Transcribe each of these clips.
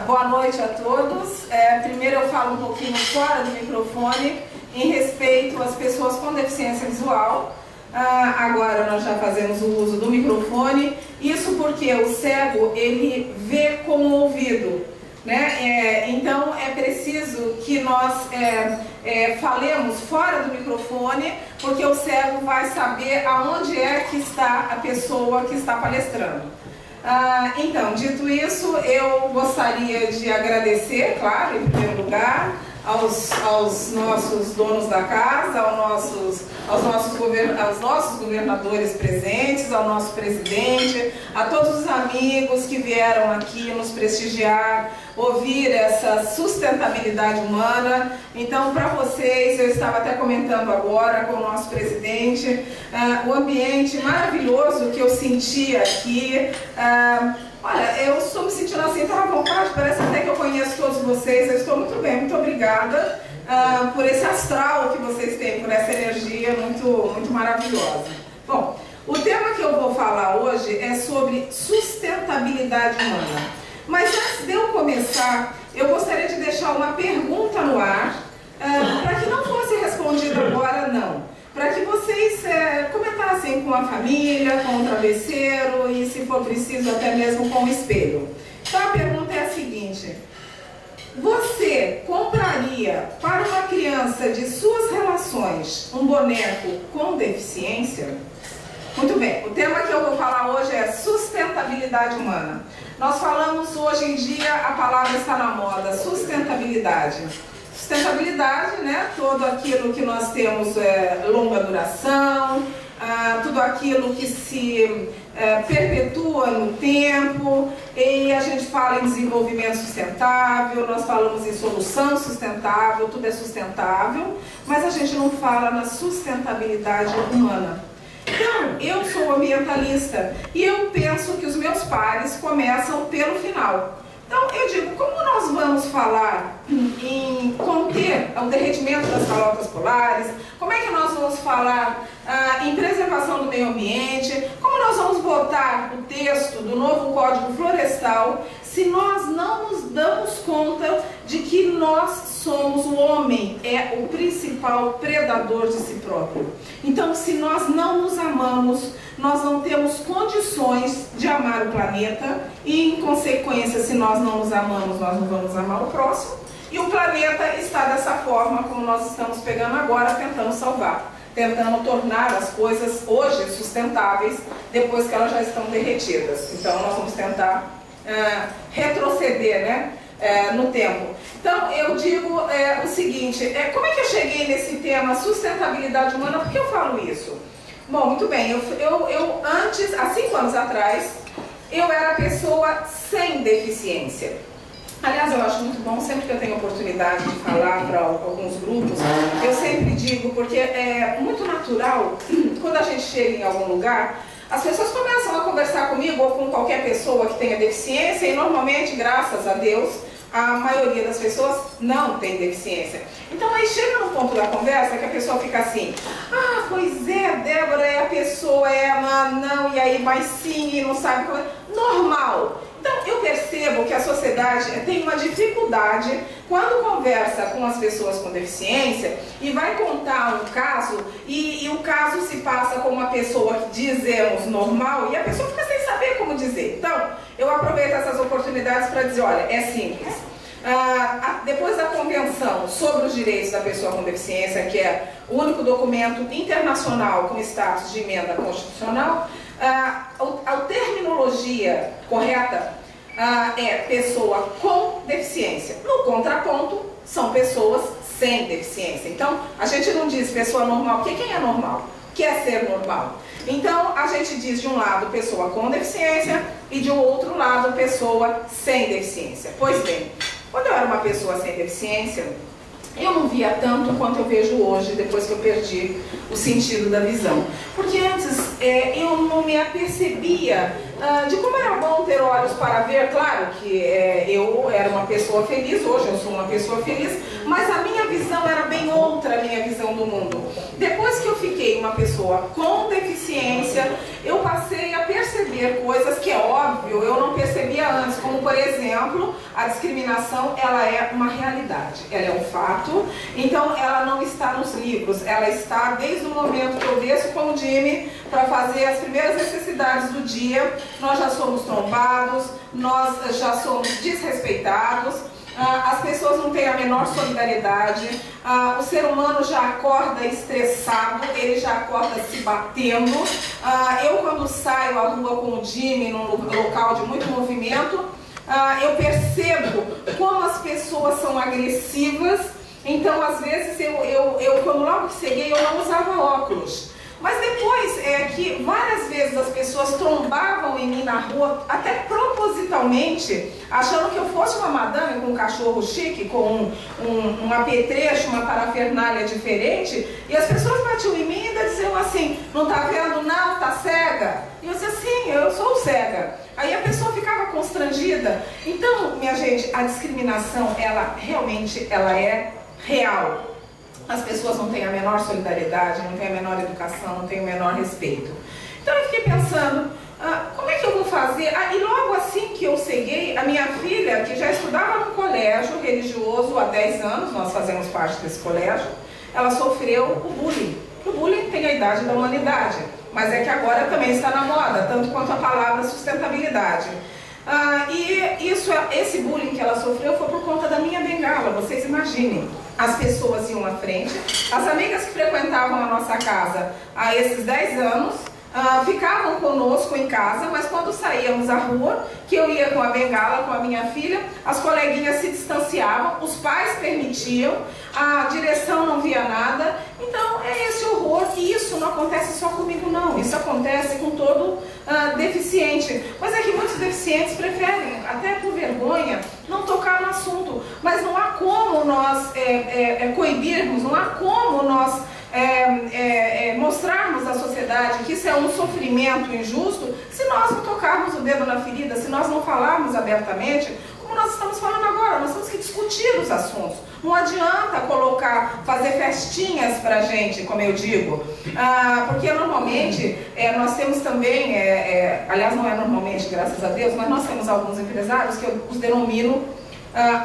Boa noite a todos. Primeiro eu falo um pouquinho fora do microfone em respeito às pessoas com deficiência visual. Agora nós já fazemos o uso do microfone. Isso porque o cego, ele vê com o ouvido, né? Então é preciso que nós falemos fora do microfone, porque o cego vai saber aonde é que está a pessoa que está palestrando. Então, dito isso, eu gostaria de agradecer, claro, em primeiro lugar, aos nossos donos da casa, aos nossos governadores presentes, ao nosso presidente, a todos os amigos que vieram aqui nos prestigiar, ouvir essa sustentabilidade humana. Então, para vocês, eu estava até comentando agora com o nosso presidente, o ambiente maravilhoso que eu senti aqui. Olha, eu estou me sentindo assim tão à vontade, parece até que eu conheço todos vocês. Eu estou muito bem, muito obrigada por esse astral que vocês têm, por essa energia muito maravilhosa. Bom, o tema que eu vou falar hoje é sobre sustentabilidade humana. Mas antes de eu começar, eu gostaria de deixar uma pergunta no ar, para que não fosse respondida agora, não. Para que vocês comentassem com a família, com o travesseiro e, se for preciso, até mesmo com o espelho. Então a pergunta é a seguinte: você compraria para uma criança de suas relações um boneco com deficiência? Muito bem, o tema que eu vou falar hoje é sustentabilidade humana. Nós falamos hoje em dia, a palavra está na moda, sustentabilidade. Sustentabilidade, né? Tudo aquilo que nós temos longa duração, tudo aquilo que se perpetua no tempo, e a gente fala em desenvolvimento sustentável, nós falamos em solução sustentável, tudo é sustentável, mas a gente não fala na sustentabilidade humana. Então, eu sou ambientalista e eu penso que os meus pares começam pelo final. Então, eu digo, como nós vamos falar em conter o derretimento das calotas polares, como é que nós vamos falar em preservação do meio ambiente, como nós vamos votar o texto do novo Código Florestal, se nós não nos damos conta de que nós somos, o homem é o principal predador de si próprio. Então, se nós não nos amamos, nós não temos condições de amar o planeta e, em consequência, se nós não nos amamos, nós não vamos amar o próximo. E o planeta está dessa forma como nós estamos pegando agora, tentando salvar, tentando tornar as coisas hoje sustentáveis depois que elas já estão derretidas. Então, nós vamos tentar retroceder, né, no tempo. Então, eu digo o seguinte, como é que eu cheguei nesse tema sustentabilidade humana? Por que eu falo isso? Bom, muito bem, eu antes, há 5 anos atrás, eu era pessoa sem deficiência. Aliás, eu acho muito bom, sempre que eu tenho oportunidade de falar para alguns grupos, eu sempre digo, porque é muito natural, quando a gente chega em algum lugar, as pessoas começam a conversar comigo ou com qualquer pessoa que tenha deficiência, e normalmente, graças a Deus, a maioria das pessoas não tem deficiência. Então aí chega no ponto da conversa que a pessoa fica assim: ah, pois é, Débora, a pessoa não, e aí vai sim, e não sabe como é. Normal. Então eu percebo que a sociedade tem uma dificuldade quando conversa com as pessoas com deficiência e vai contar um caso, e o caso se passa com uma pessoa que dizemos normal, e a pessoa fica sem saber como dizer. Então eu aproveito essas oportunidades para dizer, olha, é simples. Depois da Convenção sobre os Direitos da Pessoa com Deficiência, que é o único documento internacional com status de emenda constitucional, a terminologia correta é pessoa com deficiência. No contraponto, são pessoas sem deficiência. Então, a gente não diz pessoa normal, porque quem é normal? O que é ser normal? Então, a gente diz de um lado pessoa com deficiência e de um outro lado pessoa sem deficiência. Pois bem, quando eu era uma pessoa sem deficiência, eu não via tanto quanto eu vejo hoje, depois que eu perdi o sentido da visão. Porque antes eu não me apercebia de como era bom ter olhos para ver. Claro que eu era uma pessoa feliz, hoje eu sou uma pessoa feliz, mas a minha visão era bem outra, a minha visão do mundo. Depois que eu fiquei uma pessoa com deficiência, eu passei a perceber coisas que é óbvio, eu não percebia antes, como por exemplo, a discriminação, ela é uma realidade, ela é um fato, então ela não está nos livros, ela está desde o momento que eu desço com o Jimmy para fazer as primeiras necessidades do dia, nós já somos trombados, nós já somos desrespeitados, as pessoas não têm a menor solidariedade, o ser humano já acorda estressado, ele já acorda se batendo. Eu quando saio à rua com o Jimmy num local de muito movimento, eu percebo como as pessoas são agressivas. Então às vezes eu quando logo que cheguei eu não usava óculos. Mas depois que várias vezes as pessoas trombavam em mim na rua, até propositalmente, achando que eu fosse uma madame com um cachorro chique, com um apetrecho, uma parafernália diferente, e as pessoas batiam em mim e ainda diziam assim, não tá vendo não, tá cega? E eu dizia, sim, eu sou cega. Aí a pessoa ficava constrangida. Então, minha gente, a discriminação, ela realmente é real. As pessoas não têm a menor solidariedade, não têm a menor educação, não têm o menor respeito. Então eu fiquei pensando, como é que eu vou fazer? E logo assim que eu ceguei, a minha filha, que já estudava no colégio religioso há 10 anos, nós fazemos parte desse colégio, ela sofreu o bullying. O bullying tem a idade da humanidade, mas é que agora também está na moda, tanto quanto a palavra sustentabilidade. Esse bullying que ela sofreu foi por conta da minha bengala, vocês imaginem. As pessoas iam à frente, as amigas que frequentavam a nossa casa há esses 10 anos ficavam conosco em casa, mas quando saíamos à rua, que eu ia com a bengala, com a minha filha, as coleguinhas se distanciavam, os pais permitiam, a direção não via nada. Então é esse horror, e isso não acontece só comigo não, isso acontece com todo deficiente. Mas é que muitos deficientes preferem, até por vergonha, não tocar no assunto. Mas não há como nós coibirmos, não há como nós mostrarmos à sociedade que isso é um sofrimento injusto se nós não tocarmos o dedo na ferida, se nós não falarmos abertamente, como nós estamos falando agora. Nós temos que discutir os assuntos. Não adianta fazer festinhas pra gente, como eu digo, porque normalmente nós temos também, aliás não é normalmente, graças a Deus, mas nós temos alguns empresários que eu os denomino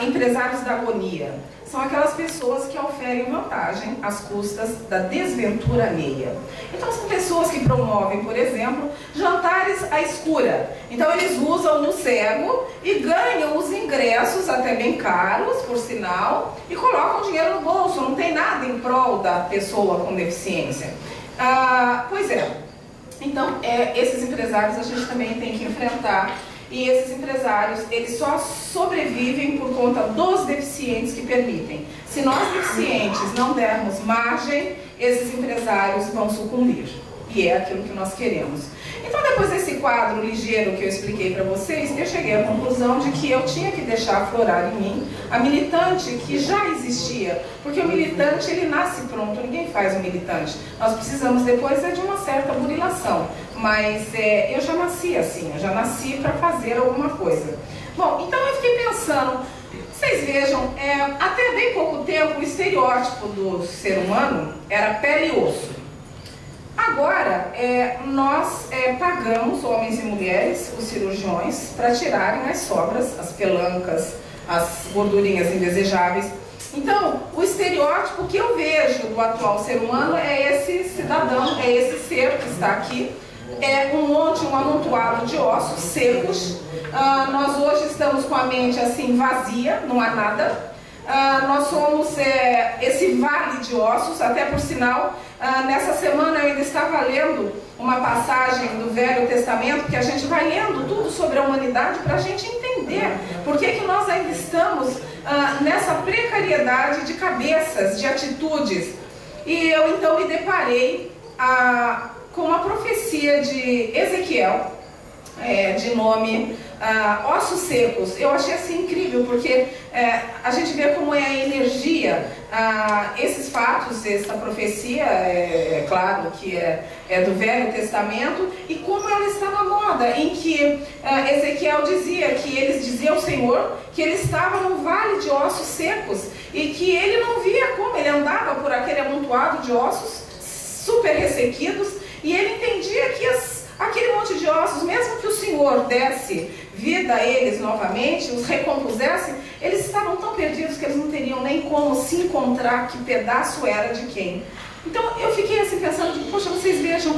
empresários da agonia. São aquelas pessoas que oferem vantagem às custas da desventura alheia. Então são pessoas que promovem, por exemplo, jantares à escura. Então eles usam no cego e ganham os ingressos, até bem caros, por sinal, e colocam dinheiro no bolso, não tem nada em prol da pessoa com deficiência. Pois é, então esses empresários a gente também tem que enfrentar. E esses empresários, eles só sobrevivem por conta dos deficientes que permitem. Se nós deficientes não dermos margem, esses empresários vão sucumbir. E é aquilo que nós queremos. Então, depois desse quadro ligeiro que eu expliquei para vocês, eu cheguei à conclusão de que eu tinha que deixar aflorar em mim a militante que já existia. Porque o militante, ele nasce pronto, ninguém faz o militante. Nós precisamos depois de uma certa burilação. Mas eu já nasci assim, eu já nasci para fazer alguma coisa. Bom, então eu fiquei pensando, vocês vejam, até bem pouco tempo o estereótipo do ser humano era pele e osso. Agora, nós pagamos, homens e mulheres, os cirurgiões, para tirarem as sobras, as pelancas, as gordurinhas indesejáveis. Então, o estereótipo que eu vejo do atual ser humano é esse cidadão, é esse ser que está aqui. É um amontoado de ossos secos. Nós hoje estamos com a mente assim vazia, não há nada. Nós somos esse vale de ossos, até por sinal, nessa semana eu ainda estava lendo uma passagem do Velho Testamento, que a gente vai lendo tudo sobre a humanidade para a gente entender por que nós ainda estamos nessa precariedade de cabeças, de atitudes. E eu então me deparei com uma profecia de Ezequiel, de nome Ossos Secos. Eu achei assim incrível, porque a gente vê como é a energia, esses fatos, essa profecia, claro que é do Velho Testamento, e como ela está na moda, em que Ezequiel dizia que eles diziam ao Senhor que ele estava no vale de ossos secos, e que ele não via como, ele andava por aquele amontoado de ossos super ressequidos, e ele entendia que Senhor desse vida a eles novamente, os recompusesse, eles estavam tão perdidos que eles não teriam nem como se encontrar que pedaço era de quem. Então eu fiquei assim pensando, poxa, vocês vejam,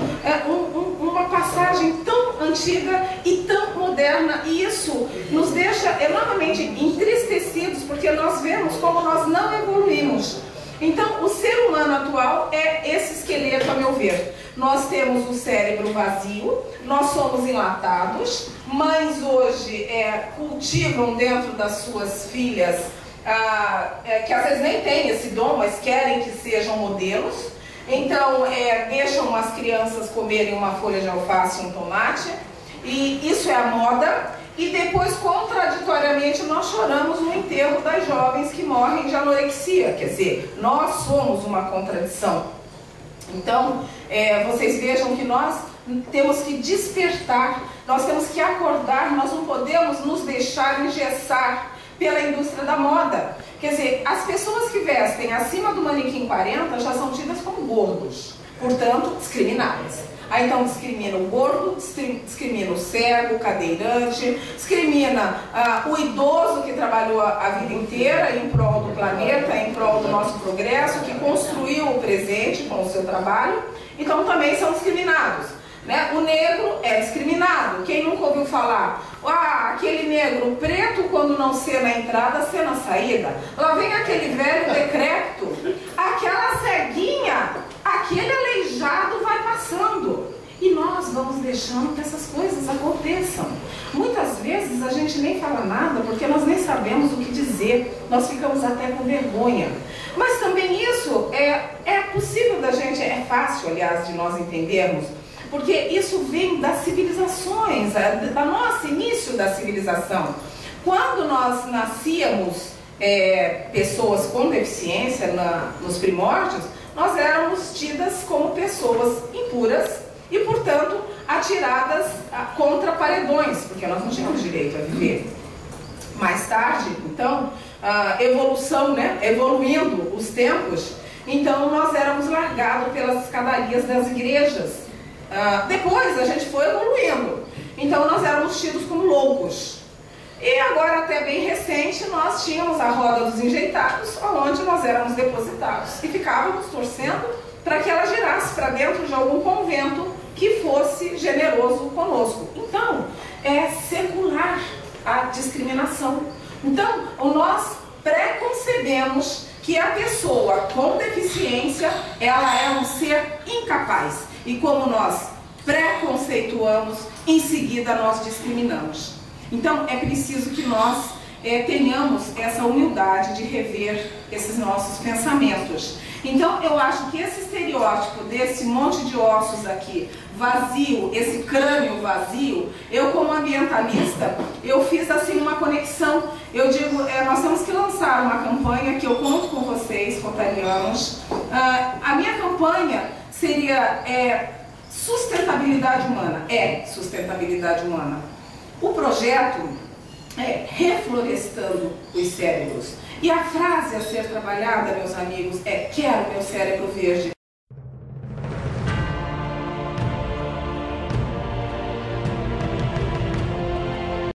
uma passagem tão antiga e tão moderna, e isso nos deixa enormemente entristecidos, porque nós vemos como nós não evoluímos. Então o ser humano atual é esse esqueleto, a meu ver. Nós temos o cérebro vazio, nós somos enlatados, mães hoje cultivam dentro das suas filhas, que às vezes nem têm esse dom, mas querem que sejam modelos. Então deixam as crianças comerem uma folha de alface e um tomate, e isso é a moda. E depois, contraditoriamente, nós choramos no enterro das jovens que morrem de anorexia. Quer dizer, nós somos uma contradição. Então, vocês vejam que nós temos que despertar, nós temos que acordar, nós não podemos nos deixar engessar pela indústria da moda. Quer dizer, as pessoas que vestem acima do manequim 40 já são tidas como gordos, portanto, discriminadas. Aí então discrimina o gordo, discrimina o cego, o cadeirante, discrimina o idoso que trabalhou a vida inteira em prol do planeta, em prol do nosso progresso, que construiu o presente com o seu trabalho, então também são discriminados. Né? O negro é discriminado. Quem nunca ouviu falar? Aquele negro preto, quando não sê na entrada, sê na saída. Lá vem aquele velho decrépito, aquela ceguinha, aquele aleijado vai passando. E nós vamos deixando que essas coisas aconteçam. Muitas vezes a gente nem fala nada, porque nós nem sabemos o que dizer. Nós ficamos até com vergonha. Mas também isso é possível da gente, é fácil, aliás, de nós entendermos, porque isso vem das civilizações, da nosso início da civilização. Quando nós nascíamos pessoas com deficiência nos primórdios, nós éramos tidas como pessoas impuras e, portanto, atiradas contra paredões, porque nós não tínhamos direito a viver. Mais tarde, então, a evolução, né, evoluindo os tempos, então nós éramos largados pelas escadarias das igrejas. Depois a gente foi evoluindo, então nós éramos tidos como loucos. E agora, até bem recente, nós tínhamos a roda dos enjeitados, onde nós éramos depositados e ficávamos torcendo para que ela girasse para dentro de algum convento que fosse generoso conosco. Então, é secular a discriminação. Então, nós preconcebemos que a pessoa com deficiência, ela é um ser incapaz. E como nós preconceituamos, em seguida nós discriminamos. Então é preciso que nós tenhamos essa humildade de rever esses nossos pensamentos. Então eu acho que esse estereótipo desse monte de ossos aqui, vazio, esse crânio vazio, eu como ambientalista, eu fiz assim uma conexão. Eu digo, nós temos que lançar uma campanha que eu conto com vocês, rotarianos. A minha campanha seria sustentabilidade humana. Sustentabilidade humana. O projeto é reflorestando os cérebros. E a frase a ser trabalhada, meus amigos, é: quero meu cérebro verde.